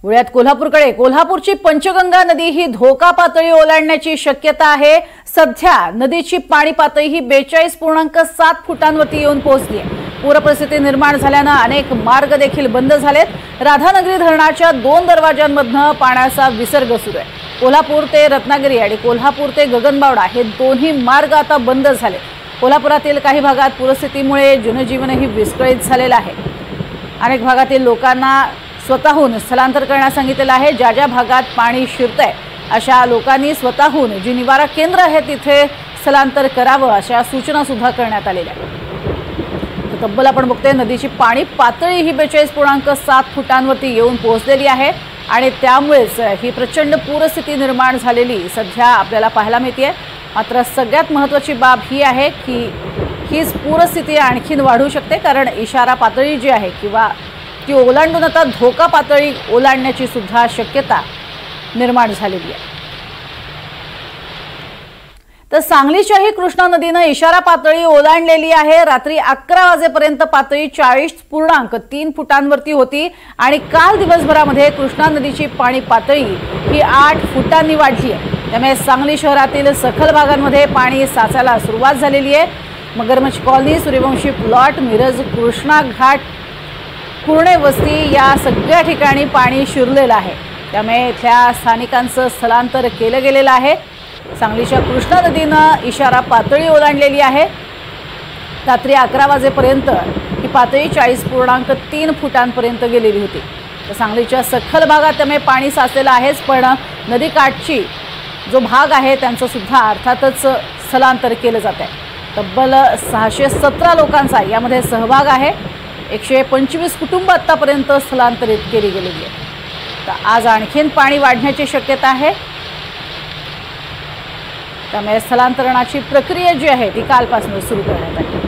पुण्यात कोल्हापूरची पंचगंगा नदी ही धोका पातळी ओलांडण्याची शक्यता आहे। सध्या नदीची पाणी पातळी ही 42.7 फुटांवरती येऊन पोहोचली आहे। पूरपरिस्थिती निर्माण झाल्याने अनेक मार्ग देखील बंद झालेत। राधानगरी धरणाच्या 2 दरवाजांमधून पाण्याचा विसर्ग सुरू आहे। कोल्हापूर ते रत्नागिरी आणि कोल्हापूर ते गगनबावडा हे दोन्ही मार्ग आता बंद झाले। कोल्हापुरातील काही भागात पूरस्थितीमुळे जनजीवनही विस्कळीत झालेलं आहे। अनेक भागातील लोकांना स्वतःहून स्थलांतर करण्यास सांगितलेलं आहे। ज्या ज्या भागात पाणी शिरतंय अशा लोकांनी स्वतःहून जी निवारा केंद्र आहे तिथे स्थलांतर करावं अशा सूचना सुद्धा करण्यात आलेल्या आहेत। तब्बल आपण बघतोय नदीची पाणी पातळी ही 42.7 फुटांवरती येऊन पोहोचलेली आहे आणि त्यामुळेच ही प्रचंड पूरस्थिती निर्माण झालेली सध्या आपल्याला पाहायला मिळते। मात्र सगळ्यात महत्त्वाची बाब ही आहे की हीच पूरस्थिती आणखीन वाढू शकते, कारण इशारा पातळी जी आहे किंवा ती ओलांडून आता धोका पातळी ओलांडण्याची सुद्धा शक्यता निर्माण झालेली आहे। तर सांगलीच्याही कृष्णा नदीने इशारा पातळी ओलांडलेली आहे। रात्री 11 वाजेपर्यंत पातळी 40.3 फुटांवरती होती आणि काल दिवसभरामध्ये कृष्णा नदीची पाणी पातळी ही 8 फुटांनी वाढली आहे। त्यामुळे सांगली शहरातील सखल भागांमध्ये पाणी साचायला सुरुवात झालेली आहे। मगरमच्छ कॉलनी, सूर्यवंशी प्लॉट, मिरज, कृष्णा घाट, पूर्णे वस्ती या सगळ्या ठिकाणी पाणी शिरलेलं आहे। त्यामुळे इथल्या स्थानिकांचं स्थलांतर केलं गेलेलं आहे। सांगलीच्या कृष्णा नदीनं इशारा पातळी ओलांडलेली आहे। रात्री 11 वाजेपर्यंत ही पातळी 40.3 फुटांपर्यंत गेलेली होती। तर सांगलीच्या सखल भागात त्यामुळे पाणी साचलेलं आहेच, पण नदीकाठची जो भाग आहे त्यांचं सुद्धा अर्थातच स्थलांतर केलं जात आहे। तब्बल 617 लोकांचा यामध्ये सहभाग आहे। 125 कुटुंब आतापर्यंत स्थलांतरित केली गेलेली आहेत। तर आज आणखीन पाणी वाढण्याची शक्यता आहे। त्यामुळे स्थलांतरणाची प्रक्रिया जी आहे ती कालपासून सुरू करण्यात आली।